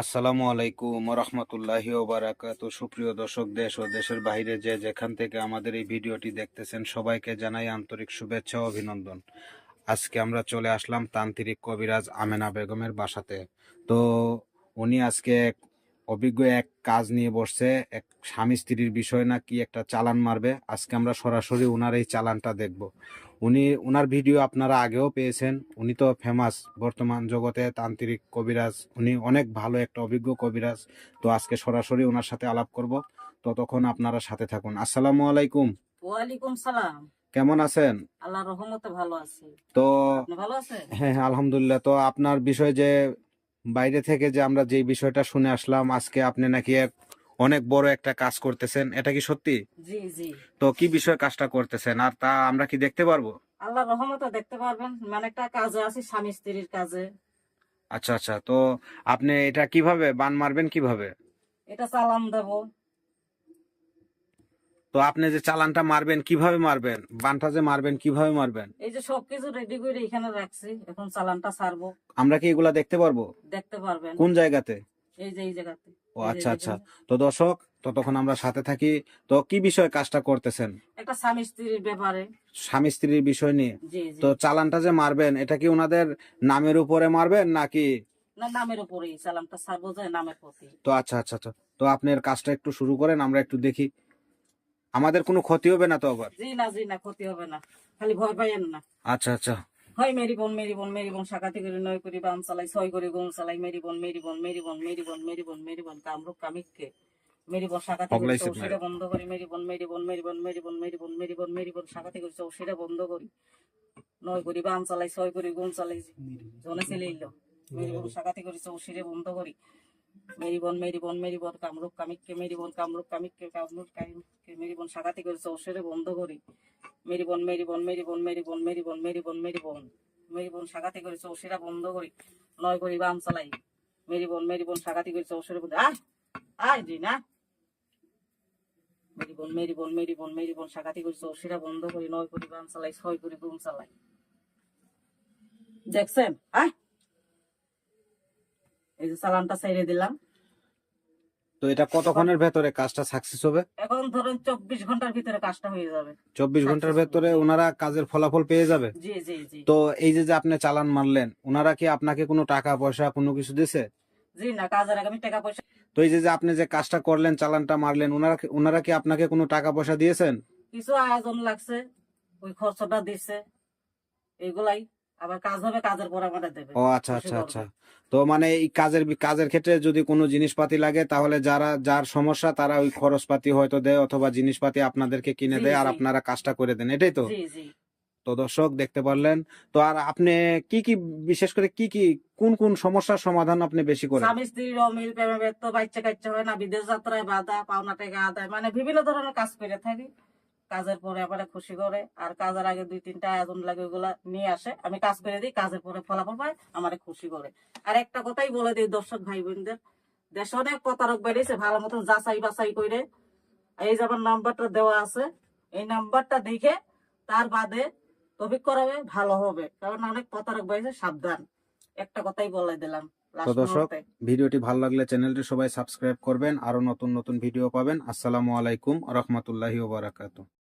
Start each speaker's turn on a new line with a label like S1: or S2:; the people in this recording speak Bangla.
S1: আসসালামু আলাইকুম রহমতুল্লাহি ও বারাকাতু। সুপ্রিয় দর্শক, দেশ ও দেশের বাইরে যে যেখান থেকে আমাদের এই ভিডিওটি দেখতেছেন, সবাইকে জানাই আন্তরিক শুভেচ্ছা ও অভিনন্দন। আজকে আমরা চলে আসলাম তান্ত্রিক কবিরাজ আমেনা বেগমের বাসাতে। তো উনি আজকে অভিজ্ঞ এক কাজ নিয়ে বসছে, এক স্বামী স্ত্রীর বিষয় না কি একটা চালান মারবে। আজকে আমরা সরাসরি উনার এই চালানটা দেখব। উনার ভিডিও আপনারা আগেও পেয়েছেন। উনি তো ফেমাস বর্তমান জগতে তান্ত্রিক কবিরাজ, উনি অনেক ভালো একটা অভিজ্ঞ কবিরাজ। তো আজকে সরাসরি ওনার সাথে আলাপ করব। ততক্ষণ আপনারা সাথে থাকুন। আসসালামু আলাইকুম।
S2: ওয়ালাইকুম সালাম।
S1: কেমন আছেন?
S2: আল্লাহর রহমতে ভালো আছি।
S1: তো
S2: আপনি ভালো আছেন?
S1: হ্যাঁ হ্যাঁ, আলহামদুলিল্লাহ। তো আপনার বিষয় যে বাইরে থেকে যে আমরা যে বিষয়টা শুনে আসলাম, আজকে আপনি নাকি অনেক বড় একটা কাজ করতেছেন, এটা কি সত্যি?
S2: জি জি।
S1: তো কি বিষয় কাজটা করতেছেন, আর তা আমরা কি দেখতে পারবো?
S2: আল্লাহর রহমতে দেখতে পারবেন। মানে একটা কাজে আছি, স্বামী স্ত্রীর কাজে।
S1: আচ্ছা আচ্ছা। তো আপনি এটা কিভাবে বান মারবেন কিভাবে?
S2: এটা চালান দেব।
S1: তো আপনি যে চালানটা মারবেন কিভাবে মারবেন, বানটা যে মারবেন কিভাবে মারবেন?
S2: এই যে সবকিছু রেডি করে এখানে রাখছি, এখন চালানটা ছাড়বো।
S1: আমরা কি এগুলা দেখতে পারবো?
S2: দেখতে পারবেন।
S1: কোন জায়গাতে?
S2: এই যে এই জায়গাতে।
S1: ও আচ্ছা আচ্ছা। তো দর্শক, ততক্ষণ আমরা সাথে থাকি। তো কি বিষয়ে কাজটা করতেছেন?
S2: একটা স্বামী স্ত্রীর ব্যাপারে।
S1: স্বামী স্ত্রীর বিষয় নিয়ে?
S2: জি জি।
S1: তো চালানটা যে মারবেন, এটা কি ওনাদের নামের উপরে মারবেন নাকি?
S2: না, নামের উপরেই চালানটা ছাড়বো, যায় নামের প্রতি।
S1: তো আচ্ছা আচ্ছা আচ্ছা। তো আপনার কাজটা একটু শুরু করেন, আমরা একটু দেখি। আমাদের কোনো ক্ষতি হবে না তো আবার?
S2: জি না, ক্ষতি হবে না। খালি ভয় পাইয়েন না।
S1: আচ্ছা আচ্ছা।
S2: হয় মেরি বোন শাখাতি করে নয় করি বাম চালাই, ছয় করে গুম চালাই, মেরি বোন কামরূপ কামিককে মেরি বোন শাখাতি করে চৌশিটা বন্ধ করি, মেরি বোন শাখাতি করে চৌশিটা বন্ধ করি, নয় করি বাম চালাই, ছয় করে গুম চালাই, জনে ছেলে ইলো মেরি বোন শাখাতি করে চৌশিরে বন্ধ করি, মেরি বোন কামরূপ কামিককে মেরি বোন শাখাতি করে চৌশিরে বন্ধ করি, মেরি বোন শাখাতি করে চৌশিরা বন্ধ করি, নয় করি বাম চালাই, মেরি বোন শাখাতি করে চৌশিরে বন্ধ আয় জি না, মেরি বোন শাখাতি করে চৌশিরা বন্ধ করি, নয় করি বাম চালাই, ছয় করি গুম চালাই। দেখছেন? এই যে চালানটা ছেড়ে দিলাম।
S1: তো এটা কতক্ষণের ভেতরে কাজটা সাকসেস হবে?
S2: এখন ধরুন 24 ঘন্টার ভিতরে কাজটা হয়ে যাবে।
S1: 24 ঘন্টার ভেতরে ওনারা কাজের ফলাফল পেয়ে যাবে?
S2: জি জি জি।
S1: তো এই যে যে আপনি চালান মারলেন, ওনারা কি আপনাকে কোনো টাকা পয়সা কোনো কিছু দিছে?
S2: জি না, কাজের আগে আমি টাকা পয়সা।
S1: তো এই যে যে আপনি যে কাজটা করলেন, চালানটা মারলেন, ওনারা কি আপনাকে কোনো টাকা পয়সা দিয়েছেন?
S2: কিছু আয়োজন লাগছে, ওই খরচটা দিচ্ছে, এগুলাই। আবার কাজ হবে, কাজের পর আমাদের দেবে।
S1: ও আচ্ছা আচ্ছা আচ্ছা। তো মানে এই কাজের ক্ষেত্রে যদি কোনো জিনিসপাতি লাগে, তাহলে যার সমস্যা তারা ওই খরচপাতি হয়তো দেয়, অথবা জিনিসপাতি আপনাদেরকে কিনে দেয়, আর আপনারা কাজটা করে দেন, এটাই তো?
S2: জি জি।
S1: তো দর্শক দেখতে পারলেন। তো আর আপনি কি কি, বিশেষ করে কি কি, কোন কোন সমস্যার সমাধান আপনি বেশি করেন?
S2: স্বামী স্ত্রীর অমিল, প্রেমে ব্যর্থ, বাচ্চা কাচ্চা হয় না, বিদেশ যাত্রায় বাধা, পাওনা টাকা আদায়, মানে বিভিন্ন ধরনের কাজ করে থাকি। কাজের পরে আবার খুশি করে, আর কাজের আগে 2-3টা আয়োজন লাগে, ওগুলা নিয়ে আসে, আমি কাজ করে দিই, কাজের পরে ফলাফল পাই, আমার খুশি করে। আর একটা কথাই বলে দিই দর্শক ভাই বোনদের, দেশে অনেক প্রতারক বেরিয়েছে, ভালো মতন যাচাই বাছাই করে এই যে আমার নাম্বারটা দেওয়া আছে, এই নাম্বারটা দেখে তার বাদে তফিক করাবে, ভালো হবে, কারণ অনেক প্রতারক বেরিয়েছে, সাবধান। একটা কথাই বলে দিলাম।
S1: তো দর্শক, ভিডিওটি ভালো লাগলে চ্যানেলটি সবাই সাবস্ক্রাইব করবেন, আরো নতুন নতুন ভিডিও পাবেন। আসসালামু আলাইকুম রহমতুল্লাহি ওয়া বারাকাতুহু।